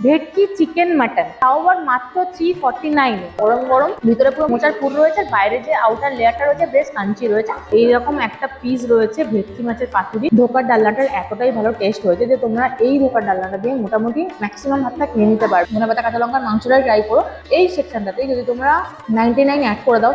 ভেটকি chicken mutton, তাও আবার মাত্র 349। গরম গরম, ভিতরে পুরো মোচার পুর রয়েছে, বাইরে যে আউটার লেয়ারটা রয়েছে বেশ কাঞ্চি রয়েছে। এইরকম একটা পিস রয়েছে ভেটকি মাছের পাতুরি। ধোকার ডালনাটার এতটাই ভালো টেস্ট হয়েছে যে তোমরা এই ধোকার ডালনাটা দিয়ে মোটামুটি ম্যাক্সিমাম ভাতটা খেয়ে নিতে পারবে। ধনেপাতা কাঁচা লঙ্কার মাংসটাই ট্রাই করো। এই সেকশনটাতে যদি তোমরা 99 অ্যাড করে দাও।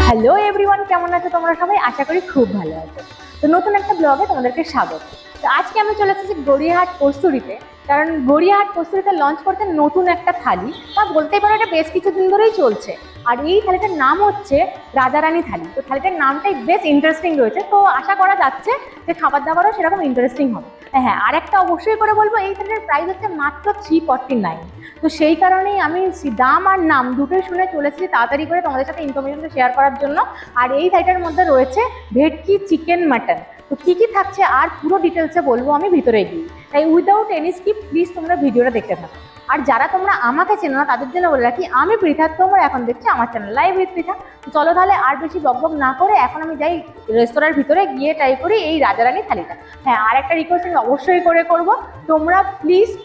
হ্যালো এভরিওয়ান, কেমন আছো তোমরা সবাই? আশা করি খুব ভালো আছো। তো নতুন একটা ব্লগে তোমাদেরকে স্বাগত। তো আজকে আমি চলে এসেছি গড়িয়াহাট কস্তুরীতে, কারণ গড়িয়াহাট কস্তুরীতে লঞ্চ করতে নতুন একটা থালি, বা বলতেই পারো এটা বেশ কিছুদিন ধরেই চলছে। আর এই থালিটার নাম হচ্ছে রাজারানী থালি। তো থালিটার নামটাই বেশ ইন্টারেস্টিং রয়েছে, তো আশা করা যাচ্ছে যে খাবার দাবারও সেরকম ইন্টারেস্টিং হবে। হ্যাঁ, আর একটা অবশ্যই করে বলবো, এই থালিটার প্রাইস হচ্ছে মাত্র 349। তো সেই কারণেই আমি দাম আর নাম দুটোই শুনে চলেছি তাড়াতাড়ি করে তোমাদের সাথে ইনফরমেশনটা শেয়ার করার জন্য। আর এই থালিটার মধ্যে রয়েছে ভেটকি চিকেন মাটন। তো কী কী থাকছে আর পুরো ডিটেলসে বলবো আমি ভিতরে গিয়ে, তাই উইদাউট এনি স্কিপ প্লিজ তোমরা ভিডিওটা দেখতে থাকো। আর যারা তোমরা আমাকে চেনো না তাদের জন্য বলে রাখি, আমি পৃথা, তোমরা এখন দেখছি আমার চ্যানেল লাইভ উইথ পৃথা। চলো তাহলে আর বেশি বকবক না করে এখন আমি যাই রেস্তোরাঁর ভিতরে গিয়ে ট্রাই করি এই রাজারানী থালিটা। হ্যাঁ, আর একটা রিকোয়েস্ট আমি অবশ্যই করবো, তোমরা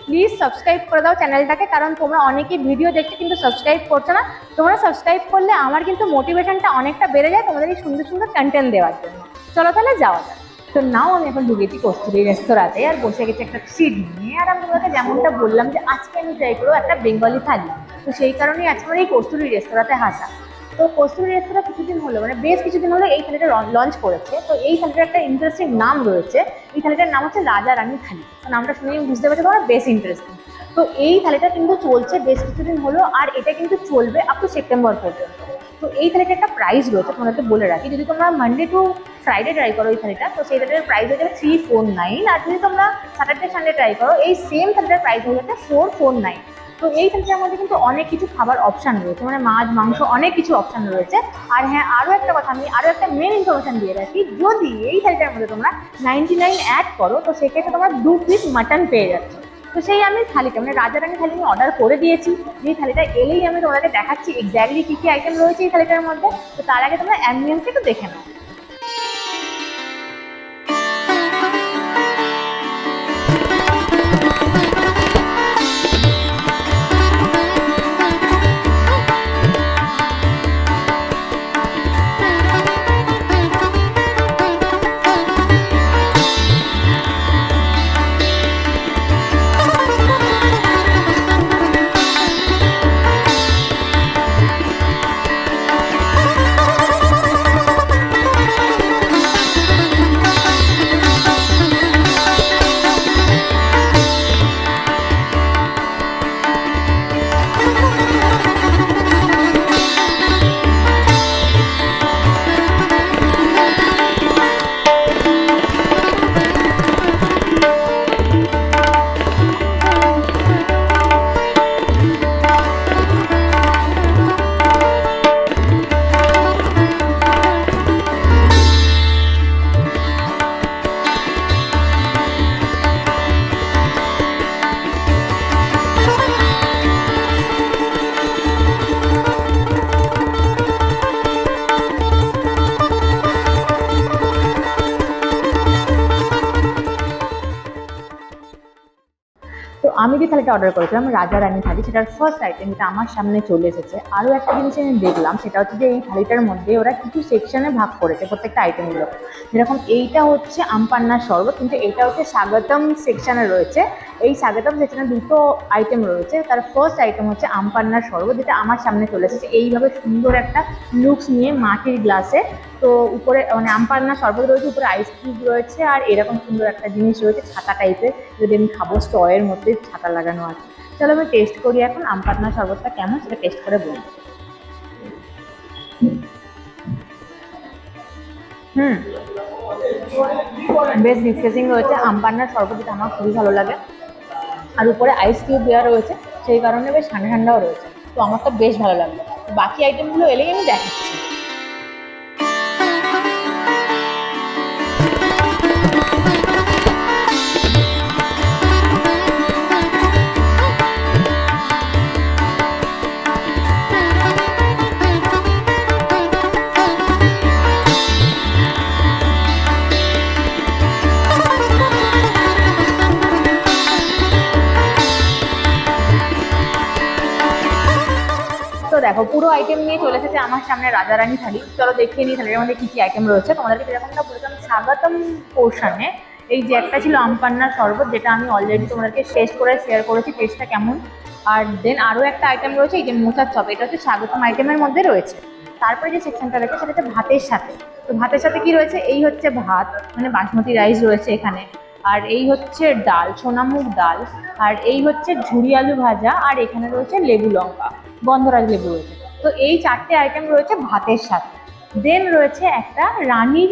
প্লিজ সাবস্ক্রাইব করে দাও চ্যানেলটাকে, কারণ তোমরা অনেকেই ভিডিও দেখছো কিন্তু সাবস্ক্রাইব করছো না। তোমরা সাবস্ক্রাইব করলে আমার কিন্তু মোটিভেশনটা অনেকটা বেড়ে যায় তোমাদের এই সুন্দর সুন্দর কন্টেন্ট দেওয়ার জন্য। চলো তাহলে যাওয়া যাক। তো নাও আমি এখন ঢুকেছি কস্তুরী রেস্তোরাঁতে আর বসে গেছি একটা সিট নিয়ে। আর আমি তোমাকে যেমনটা বললাম যে আজকে আমি ট্রাই করবো একটা বেঙ্গলি থালি, তো সেই কারণেই আজকে আমার এই কস্তুরী রেস্তোরাঁতে হাসা। তো কস্তুরী রেস্তোরাঁ কিছুদিন হলো, মানে বেশ কিছুদিন হলো এই থালিটা লঞ্চ করেছে। তো এই থালিটার একটা ইন্টারেস্টিং নাম রয়েছে। এই থালিটার নাম হচ্ছে রাজারানী থালি। তো নামটা শুনেই বুঝতে পারছি তোমার বেশ ইন্টারেস্টিং। তো এই থালিটা কিন্তু চলছে বেশ কিছুদিন হলো, আর এটা কিন্তু চলবে আপ টু সেপ্টেম্বর পর্যন্ত। তো এই থালিটার একটা প্রাইস রয়েছে, তোমাদেরকে বলে রাখি। যদি তোমরা মানডে টু ফ্রাইডে ট্রাই করো এই থালিটা, তো সেই থালিটার প্রাইস হয়ে যাবে 349। আর যদি তোমরা স্যাটারডে সানডে ট্রাই করো এই সেম থালিটার প্রাইস হয়ে যাবে 449। তো এই থালিটার মধ্যে কিন্তু অনেক কিছু খাবার অপশান রয়েছে, মানে মাছ মাংস অনেক কিছু অপশান রয়েছে। আর হ্যাঁ, আরও একটা কথা, আমি আরও একটা মেন ইনফরমেশন দিয়ে রাখি, যদি এই থালিটার মধ্যে তোমরা 99 অ্যাড করো তো সেক্ষেত্রে তোমরা 2 পিস মাটন পেয়ে যাচ্ছ। তো সেই আমি থালিটা, মানে রাজারানী থালি আমি অর্ডার করে দিয়েছি। এই থালিটা এলেই আমি তোমাদেরকে দেখাচ্ছি এক্স্যাক্টলি কী কী আইটেম রয়েছে এই থালিটার মধ্যে। তো তার আগে তোমরা অ্যাম্বিয়েন্সটা একটু দেখে নাও। তো আমি যে থালিটা অর্ডার করেছিলাম রাজারানী থালি, সেটার ফার্স্ট আইটেম যেটা আমার সামনে চলে এসেছে। আরও একটা জিনিস আমি দেখলাম, সেটা হচ্ছে যে এই থালিটার মধ্যে ওরা কিছু সেকশনে ভাগ করেছে প্রত্যেকটা আইটেমগুলো। যেরকম এইটা হচ্ছে আমপান্নার শরবত, কিন্তু এইটা হচ্ছে স্বাগতম সেকশনে রয়েছে। এই স্বাগতম সেকশনে দুটো আইটেম রয়েছে। তার ফার্স্ট আইটেম হচ্ছে আমপান্নার শরবত, যেটা আমার সামনে চলে এসেছে এইভাবে সুন্দর একটা লুকস নিয়ে মাটির গ্লাসে। তো উপরে মানে আমপান্নার শরবত রয়েছে, উপরে আইস কিউব রয়েছে, আর এরকম সুন্দর একটা জিনিস রয়েছে ছাতা টাইপের, যদি আমি খাবো স্ট্রয়ের মধ্যে ছাতা লাগানো আছে। চলো আমি টেস্ট করি এখন আমপান্নার শরবতটা কেমন সেটা টেস্ট করে বলবো। বেশ রিফ্রেশিং রয়েছে আমপান্নার শরবত, যেটা আমার খুবই ভালো লাগে। আর উপরে আইস কিউব দেওয়া রয়েছে, সেই কারণে বেশ ঠান্ডা ঠান্ডাও রয়েছে। তো আমার তো বেশ ভালো লাগলো। বাকি আইটেমগুলো এলেই আমি দেখাচ্ছি। দেখো পুরো আইটেম নিয়ে চলে এসেছে আমার সামনে রাজারানী থালি। চলো দেখিয়ে নিই থালির মধ্যে কি কি আইটেম রয়েছে। তোমাদেরকে যেরকমটা বললাম স্বাগতম পোর্শনে এই যে একটা ছিল আমপান্নার শরবত, যেটা আমি অলরেডি তোমাদেরকে শেষ করে শেয়ার করেছি টেস্টটা কেমন। আর দেন আরও একটা আইটেম রয়েছে এই যে মোচার চপ, এটা হচ্ছে স্বাগতম আইটেমের মধ্যে রয়েছে। তারপরে যে সেকশনটা রয়েছে সেটা হচ্ছে ভাতের সাথে। তো ভাতের সাথে কি রয়েছে, এই হচ্ছে ভাত মানে বাসমতি রাইস রয়েছে এখানে, আর এই হচ্ছে ডাল সোনামুগ ডাল, আর এই হচ্ছে ঝুরি আলু ভাজা, আর এখানে রয়েছে লেবু লঙ্কা গন্ধরাজ লেবু রয়েছে। তো এই চারটে আইটেম রয়েছে ভাতের সাথে। দেন রয়েছে একটা রানীর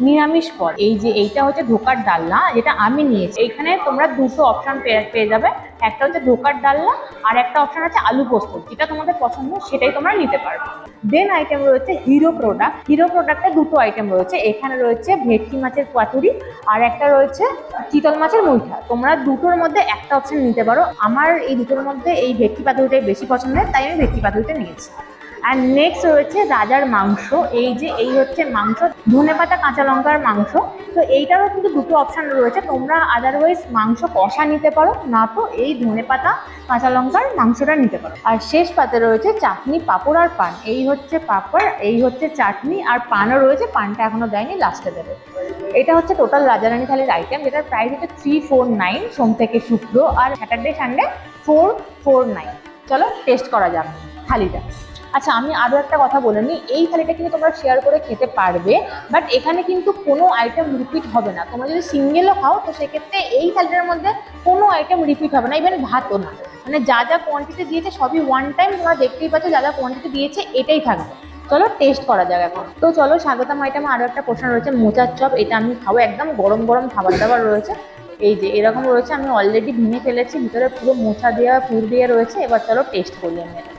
নিরামিষ পদ, এই যে এইটা হচ্ছে ধোকার ডালনা, যেটা আমি নিয়েছি। এইখানে তোমরা দুটো অপশন পেয়ে যাবে, একটা হচ্ছে ধোকার ডালনা আর একটা অপশন আছে আলু পোস্ত, যেটা তোমাদের পছন্দ সেটাই তোমরা নিতে পারবে। দেন আইটেম রয়েছে হিরো প্রোডাক্ট। হিরো প্রোডাক্টে দুটো আইটেম রয়েছে, এখানে রয়েছে ভেটকি মাছের পাতুরি আর একটা রয়েছে চিতল মাছের মুইঠা। তোমরা দুটোর মধ্যে একটা অপশন নিতে পারো। আমার এই দুটোর মধ্যে এই ভেটকি পাতুরিটাই বেশি পছন্দের, তাই আমি ভেটকি পাতুরিটা নিয়েছি। আর নেক্সট রয়েছে রাজার মাংস, এই যে এই হচ্ছে মাংস ধনেপাতা কাঁচা লঙ্কার মাংস। তো এইটারও কিন্তু দুটো অপশান রয়েছে, তোমরা আদারওয়াইজ মাংস কষা নিতে পারো, না তো এই ধনেপাতা কাঁচা লঙ্কার মাংসটা নিতে পারো। আর শেষ পাতে রয়েছে চাটনি পাঁপড় আর পান, এই হচ্ছে পাঁপড় এই হচ্ছে চাটনি, আর পানও রয়েছে, পানটা এখনো দেয়নি, লাস্টে দেবে। এটা হচ্ছে টোটাল রাজারানী থালির আইটেম, যেটার প্রাইস হচ্ছে 349 সোম থেকে শুক্র, আর স্যাটারডে সানডে 449। চলো টেস্ট করা যাক থালিটা। আচ্ছা আমি আরও একটা কথা বলে নিই, এই থালিটা কিন্তু তোমরা শেয়ার করে খেতে পারবে, বাট এখানে কিন্তু কোনো আইটেম রিপিট হবে না। তোমরা যদি সিঙ্গেলও খাও তো সেক্ষেত্রে এই থালিটার মধ্যে কোনো আইটেম রিপিট হবে না, ইভেন ভাতও না। মানে যা যা কোয়ান্টিটি দিয়েছে সবই ওয়ান টাইম, তোমরা দেখতেই পাচ্ছ যা যা কোয়ান্টিটি দিয়েছে এটাই থাকবে। চলো টেস্ট করা যাক এখন। তো চলো স্বাগতম আইটেমে আরও একটা পোর্শন রয়েছে মোচার চপ, এটা আমি খাবো, একদম গরম গরম খাবার দাবার রয়েছে। এই যে এরকম রয়েছে, আমি অলরেডি ভেঙে ফেলেছি, ভিতরে পুরো মোচা দেওয়া পুর দিয়ে রয়েছে। এবার চলো টেস্ট করি আমি এটা।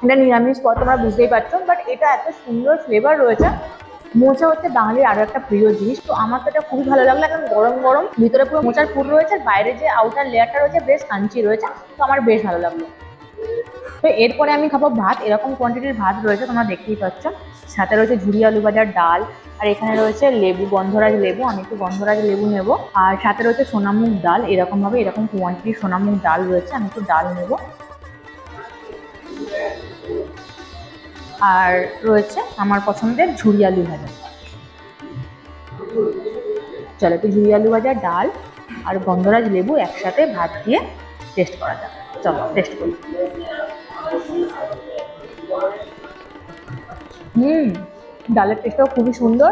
এটা নিরামিষ পদ তোমরা বুঝতেই পারছো, বাট এটা এত সুন্দর ফ্লেভার রয়েছে। মোচা হচ্ছে বাঙালির আরো একটা প্রিয় জিনিস, তো আমার তো এটা খুবই ভালো লাগলো। একদম গরম গরম, ভিতরে পুরো মোচার পুর রয়েছে, বাইরে যে আউটার লেয়ারটা রয়েছে বেশ কাঞ্চি রয়েছে, তো আমার বেশ ভালো লাগলো। তো এরপরে আমি খাবো ভাত, এরকম কোয়ান্টিটির ভাত রয়েছে তোমরা দেখতেই পাচ্ছ। সাথে রয়েছে ঝুরি আলু ভাজার ডাল, আর এখানে রয়েছে লেবু গন্ধরাজ লেবু, আমি একটু গন্ধরাজ লেবু নেবো। আর সাথে রয়েছে সোনামুগ ডাল, এরকম ভাবে এরকম কোয়ান্টিটির সোনামুগ ডাল রয়েছে, আমি একটু ডাল নেবো। আর রয়েছে আমার পছন্দের ঝুরি আলু ভাজা। চলো একটু ঝুরি আলু ভাজা ডাল আর গন্ধরাজ লেবু একসাথে ভাত দিয়ে টেস্ট করা যাক। চলো টেস্ট করি। ডালের টেস্টটাও খুবই সুন্দর,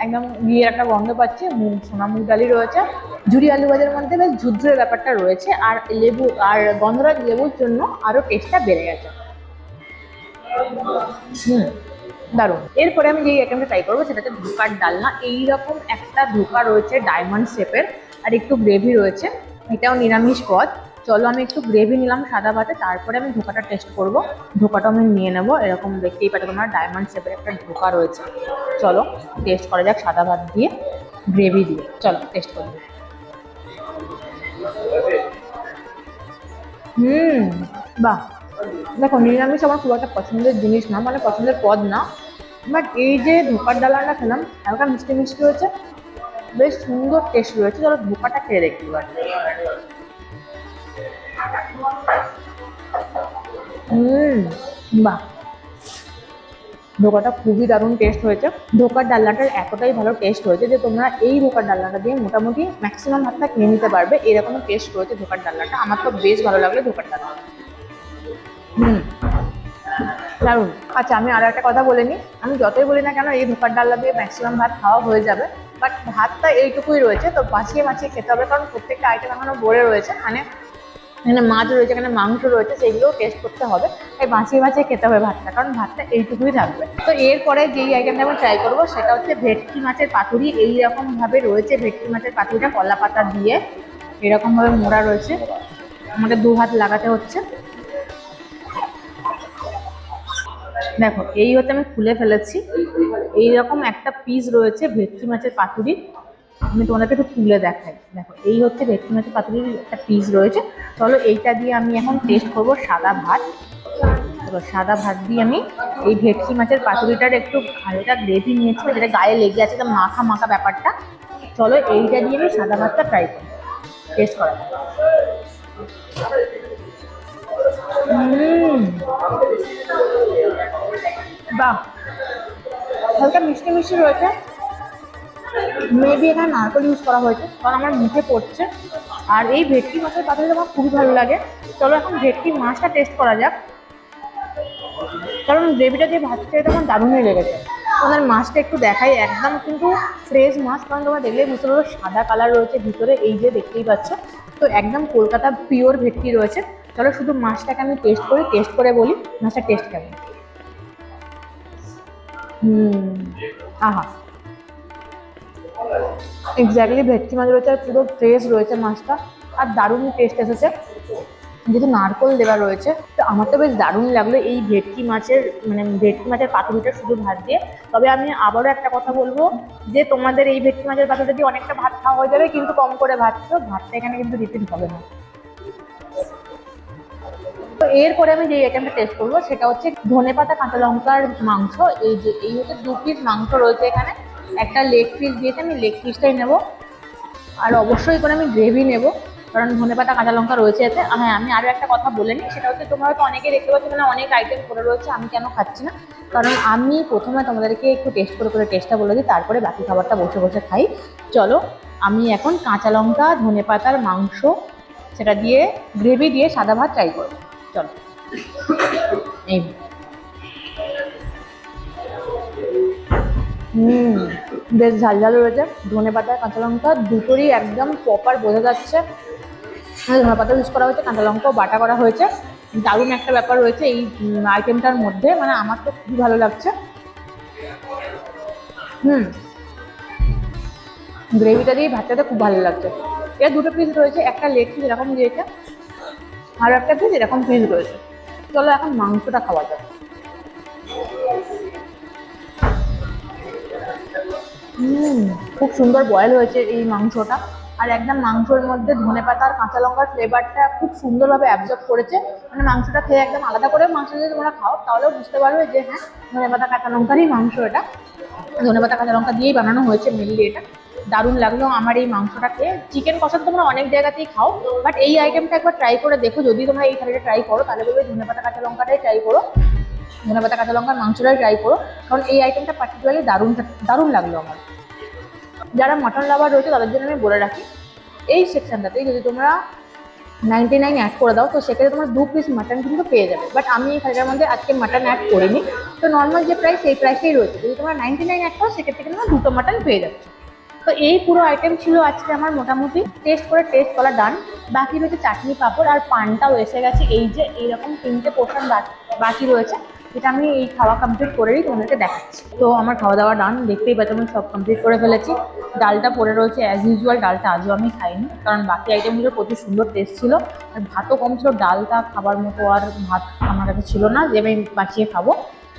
একদম ঘিয়ের একটা গন্ধ পাচ্ছি, সোনামুগ ডালই রয়েছে। ঝুরি আলু ভাজার মধ্যে বেশ ঝুরঝুরে ব্যাপারটা রয়েছে, আর লেবু আর গন্ধরাজ লেবুর জন্য আরও টেস্টটা বেড়ে গেছে। দারুণ। এরপরে আমি যেই আইটেমটা ট্রাই করবো সেটা হচ্ছে ধোকার ডালনা। এইরকম একটা ধোকা রয়েছে ডায়মন্ড শেপের, আর একটু গ্রেভি রয়েছে, এটাও নিরামিষ পদ। চলো আমি একটু গ্রেভি নিলাম সাদা ভাতে, তারপরে আমি ধোকাটা টেস্ট করবো। ধোকাটা আমি নিয়ে নেবো, এরকম দেখতেই পাচ্ছ তোমরা ডায়মন্ড শেপের একটা ধোকা রয়েছে। চলো টেস্ট করা যাক সাদা ভাত দিয়ে গ্রেভি দিয়ে। চলো টেস্ট করি। বাহ, দেখো নিরামিষ আমার খুব একটা পছন্দের জিনিস না, মানে পছন্দের পদ না, বাট এই যে ধোকার ডালাটা খেলাম হালকা মিষ্টি মিষ্টি হয়েছে, বেশ সুন্দর টেস্ট রয়েছে। চলো ধোকাটা খেয়ে দেখি এবার। বাহ, ধোকাটা খুবই দারুণ টেস্ট হয়েছে। ধোকার ডালনাটার এতটাই ভালো টেস্ট হয়েছে যে তোমরা এই ধোকার ডালনাটা দিয়ে মোটামুটি ম্যাক্সিমাম ভাতটা খেয়ে নিতে পারবে, এরকম টেস্ট রয়েছে ধোকার ডালনাটা। আমার তো বেশ ভালো লাগলো ধোকার ডালনা। দারুণ। আচ্ছা আমি আরো একটা কথা বলে নিই, আমি যতই বলি না কেন এই ধোকার ডালনা দিয়ে ম্যাক্সিমাম ভাত খাওয়া হয়ে যাবে, বাট ভাতটা এইটুকুই রয়েছে, তো বাঁচিয়ে বাঁচিয়ে খেতে হবে, কারণ প্রত্যেকটা আইটেম এখনো ভরে রয়েছে। এখানে মাছ রয়েছে, এখানে মাংস রয়েছে, সেগুলোও টেস্ট করতে হবে, তাই বাঁচিয়ে বাঁচিয়ে খেতে হবে ভাতটা, কারণ ভাতটা এইটুকুই থাকবে। তো এরপরে যেই আইটেমটা আমি ট্রাই করবো সেটা হচ্ছে ভেটকি মাছের পাতুরি। এইরকম ভাবে রয়েছে ভেটকি মাছের পাতুরিটা, কলা পাতা দিয়ে এরকম ভাবে মোড়া রয়েছে, আমাদের দু হাত লাগাতে হচ্ছে। দেখো এই হচ্ছে আমি খুলে ফেলেছি, এইরকম একটা পিস রয়েছে ভেটকি মাছের পাতুরি। আমি তোমাদেরকে একটু তুলে দেখাই। দেখো এই হচ্ছে ভেটকি মাছের পাতুরির একটা পিস রয়েছে। চলো এইটা দিয়ে আমি এখন টেস্ট করবো সাদা ভাত। এবার সাদা ভাত দিয়ে আমি এই ভেটকি মাছের পাতুরিটার একটু হালকা গ্রেভি নিয়েছি, যেটা গায়ে লেগে আছে, মাখা মাখা ব্যাপারটা। চলো এইটা দিয়ে আমি সাদা ভাতটা ট্রাই করি। টেস্ট করা যাক। হুম, বাহ, হালকা মিষ্টি মিষ্টি রয়েছে। মেবি এখানে নারকেল ইউজ করা হয়েছে, কারণ আমার মুখে পড়ছে। আর এই ভেটকি মাছের পাতাটা আমার খুবই ভালো লাগে। চলো এখন ভেটকি মাছটা টেস্ট করা যাক, কারণ গ্রেভিটা দিয়ে ভাত খেয়ে তখন দারুণই লেগেছে। তোমাদের মাছটা একটু দেখাই, একদম কিন্তু ফ্রেশ মাছ, কারণ তোমরা দেখলেই বুঝতে পারো সাদা কালার রয়েছে ভিতরে, এই যে দেখতেই পাচ্ছ। তো একদম কলকাতা পিওর ভেটকি রয়েছে। চলো শুধু মাছটাকে আমি টেস্ট করি, টেস্ট করে বলি মাছটা টেস্ট কেমন। আহা, এক্স্যাক্টলি ভেটকি মাছ রয়েছে, আর পুরো ফ্রেশ রয়েছে মাছটা, আর দারুণ টেস্ট এসেছে। যেহেতু নারকোল দেওয়া রয়েছে, তো আমার তো বেশ দারুণ লাগলো এই ভেটকি মাছের ভেটকি মাছের পাতুরিটা শুধু ভাত দিয়ে। তবে আমি আবারও একটা কথা বলবো, যে তোমাদের এই ভেটকি মাছের পাতুরিটা দিয়ে অনেকটা ভাত খাওয়া হয়ে যাবে, কিন্তু কম করে ভাত খেও, ভাতটা এখানে কিন্তু রিপিট হবে না। তো এরপরে আমি যে আইটেমটা টেস্ট করবো সেটা হচ্ছে ধনেপাতা কাঁচা লঙ্কার মাংস। এই হচ্ছে 2 পিস মাংস রয়েছে এখানে, একটা লেগ পিস দিয়েছে, আমি লেগ পিসটাই নেবো। আর অবশ্যই করে আমি গ্রেভি নেব, কারণ ধনেপাতা কাঁচা লঙ্কা রয়েছে এতে। হ্যাঁ, আমি আরও একটা কথা বলে নিই, সেটা হচ্ছে তোমরা হয়তো অনেকে দেখতে পাচ্ছ মানে অনেক আইটেম করে রয়েছে, আমি কেন খাচ্ছি না, কারণ আমি প্রথমে তোমাদেরকে একটু টেস্ট করে টেস্টটা বলে দিই, তারপরে বাকি খাবারটা বসে বসে খাই। চলো আমি এখন কাঁচা লঙ্কা ধনেপাতার মাংস সেটা দিয়ে গ্রেভি দিয়ে সাদা ভাত ট্রাই করবো। চলো, এই বেশ ঝাল ঝাল রয়েছে, ধনেপাতা কাঁচা লঙ্কা দুটোরই একদম প্রপার বোঝা যাচ্ছে ধনেপাতা ইউজ করা হয়েছে, কাঁচা লঙ্কাও বাটা করা হয়েছে। দারুণ একটা ব্যাপার রয়েছে এই আইটেমটার মধ্যে, মানে আমার তো খুবই ভালো লাগছে। গ্রেভিটা দিয়ে ভাতটাতে খুব ভালো লাগছে। এর 2টো পিস রয়েছে, একটা লেগ পিস এরকম দিয়েছে, আর একটা পিস এরকম পিস রয়েছে। চলো এখন মাংসটা খাওয়া যাক। খুব সুন্দর বয়েল হয়েছে এই মাংসটা, আর একদম মাংসের মধ্যে ধনেপাতা আর কাঁচা লঙ্কার ফ্লেভারটা খুব সুন্দরভাবে অ্যাবজর্ব করেছে। মানে মাংসটা খেয়ে একদম আলাদা করে মাংস যদি তোমরা খাও তাহলেও বুঝতে পারবে যে হ্যাঁ, ধনেপাতা কাঁচা লঙ্কারই মাংস এটা, ধনেপাতা কাঁচা লঙ্কা দিয়েই বানানো হয়েছে মেনলি এটা। দারুণ লাগলো আমার এই মাংসটা খেয়ে। চিকেন কষা তোমরা অনেক জায়গাতেই খাও, বাট এই আইটেমটা একবার ট্রাই করে দেখো, যদি তোমরা এই থালিটা ট্রাই করো তাহলে বলবে ধনেপাতা কাঁচা লঙ্কাটাই ট্রাই করো, ধনেপাতা কাঁচা লঙ্কার মাংসটাই ট্রাই করো, কারণ এই আইটেমটা পার্টিকুলারলি দারুণ লাগলো আমার। যারা মাটন লাভার রয়েছে তাদের জন্য আমি বলে রাখি, এই সেকশনটাতেই যদি তোমরা 99 অ্যাড করে দাও তো সেক্ষেত্রে তোমরা 2 পিস মাটন কিন্তু পেয়ে যাবে। বাট আমি এই থালিটার মধ্যে আজকে মাটন অ্যাড করিনি, তো নর্মাল যে প্রাইস সেই প্রাইসেই রয়েছে। যদি তোমরা 99 অ্যাড করো সেক্ষেত্রে কিন্তু 2টো মাটন পেয়ে যাচ্ছে। তো এই পুরো আইটেম ছিল আজকে আমার মোটামুটি টেস্ট করা ডান। বাকি রয়েছে চাটনি পাঁপড় আর পানটাও এসে গেছে, এই যে এইরকম 3টে পোর্শন বাকি রয়েছে, যেটা আমি এই খাওয়া কমপ্লিট করেই তোমাদেরকে দেখাচ্ছি। তো আমার খাওয়া দাওয়া ডান, দেখতেই পাচ্ছ আমি সব কমপ্লিট করে ফেলেছি। ডালটা পড়ে রয়েছে অ্যাজ ইউজুয়াল, ডালটা আজও আমি খাইনি, কারণ বাকি আইটেমগুলো প্রচুর সুন্দর টেস্ট ছিল, আর ভাতও কম ছিল, ডালটা খাবার মতো আর ভাত আমার কাছে ছিল না যে আমি বাঁচিয়ে খাবো।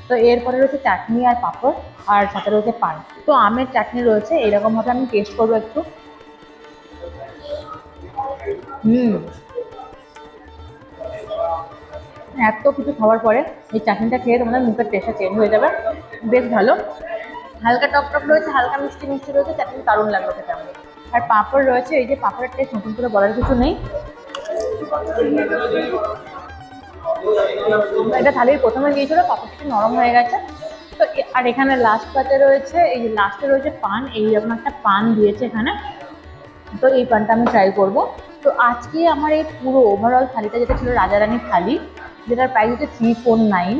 তো এরপরে রয়েছে চাটনি আর পাঁপড়, আর সাথে রয়েছে পান। তো আমের চাটনি রয়েছে, এরকমভাবে আমি টেস্ট করবো একটু। এত কিছু খাওয়ার পরে এই চাটনিটা খেয়ে তোমাদের মুখের টেস্টটা চেঞ্জ হয়ে যাবে, বেশ ভালো। হালকা টক টক রয়েছে, হালকা মিষ্টি মিষ্টি রয়েছে, চাটনি দারুণ লাগলো খেতে আমার। আর পাঁপড় রয়েছে, এই যে পাঁপড়ের টেস্ট নতুন করে বলার কিছু নেই। এটা থালির প্রথমে দিয়েছিল, পাঁপড়টা নরম হয়ে গেছে। তো আর এখানে লাস্ট পাতে রয়েছে, এই যে লাস্টে রয়েছে পান, এইরকম একটা পান দিয়েছে এখানে। তো এই পানটা আমি ট্রাই করব। তো আজকে আমার এই পুরো ওভারঅল থালিটা যেটা ছিল রাজারানি থালি, যেটার প্রাইস হচ্ছে 349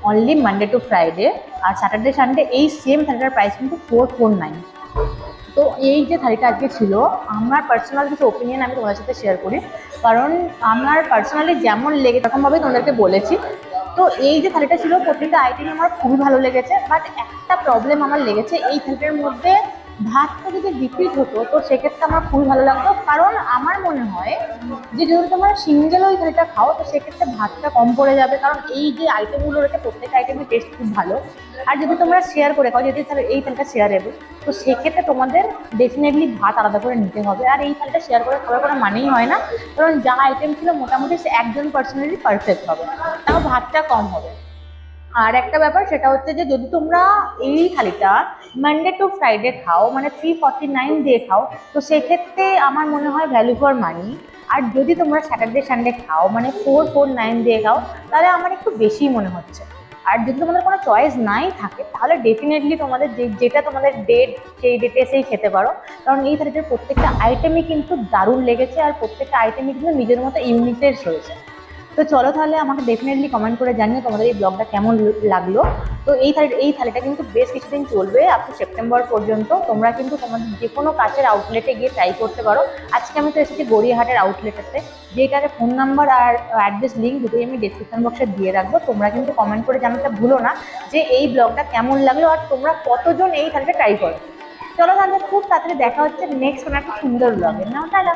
অনলি মানডে টু ফ্রাইডে, আর স্যাটারডে সানডে এই সেম থালিটার প্রাইস কিন্তু 449। তো এই যে থালিটা আজকে ছিল, আমার পার্সোনাল কিছু ওপিনিয়ন আমি তোমাদের সাথে শেয়ার করি, কারণ আমার পার্সোনালি যেমন লেগে এরকমভাবেই তোমাদেরকে বলেছি। তো এই যে থালিটা ছিল প্রত্যেকটা আইটেম আমার খুবই ভালো লেগেছে, বাট একটা প্রবলেম আমার লেগেছে, এই থালিটার মধ্যে ভাতটা যদি রিপিট হতো তো সেক্ষেত্রে আমার খুবই ভালো লাগতো, কারণ আমার মনে হয় যে যদি তোমরা সিঙ্গেল ওই থালিটা খাও তো সেক্ষেত্রে ভাতটা কম পড়ে যাবে, কারণ এই যে আইটেমগুলো রয়েছে প্রত্যেকটা আইটেমের টেস্ট খুব ভালো। আর যদি তোমরা শেয়ার করে খাও, যদি তাহলে এই থালিটা শেয়ারেবল, তো সেক্ষেত্রে তোমাদের ডেফিনেটলি ভাত আলাদা করে নিতে হবে। আর এই থালিটা শেয়ার করে খাবার কোনো মানেই হয় না, কারণ যা আইটেম ছিল মোটামুটি সে একজন পার্সোনালি পারফেক্ট হবে, তাও ভাতটা কম হবে। আর একটা ব্যাপার সেটা হচ্ছে যে যদি তোমরা এই থালিটা মানডে টু ফ্রাইডে খাও, মানে 349 দিয়ে খাও, তো সেক্ষেত্রে আমার মনে হয় ভ্যালু ফর মানি। আর যদি তোমরা স্যাটারডে সানডে খাও, মানে 449 দিয়ে খাও, তাহলে আমার একটু বেশি মনে হচ্ছে। আর যদি তোমাদের কোনো চয়েস নাই থাকে, তাহলে ডেফিনেটলি তোমাদের যেটা তোমাদের ডেট, সেই ডেটে এসেই খেতে পারো। কারণ এই থালিটার প্রত্যেকটা আইটেমই কিন্তু দারুণ লেগেছে, আর প্রত্যেকটা আইটেমই কিন্তু নিজের মতো ইউনিকনেস রয়েছে। তো চলো তাহলে আমাকে ডেফিনেটলি কমেন্ট করে জানিও তোমাদের এই ব্লগটা কেমন লাগলো। তো এই থালিটা কিন্তু বেশ কিছুদিন চলবে, আপ টু সেপ্টেম্বর পর্যন্ত। তোমরা কিন্তু তোমাদের যে কোনো কাছের আউটলেটে গিয়ে ট্রাই করতে পারো। আজকে আমি তো এসেছি গড়িয়াহাটের আউটলেটেতে, যেটার ফোন নাম্বার আর অ্যাড্রেস লিঙ্ক দুটোই আমি ডিসক্রিপশন বক্সে দিয়ে রাখবো। তোমরা কিন্তু কমেন্ট করে জানাতে ভুলো না যে এই ব্লগটা কেমন লাগলো আর তোমরা কতজন এই থালিটা ট্রাই করো। চলো তাহলে খুব তাড়াতাড়ি দেখা হচ্ছে নেক্সট কোনো একটা সুন্দর ব্লগে। নাও টাটা।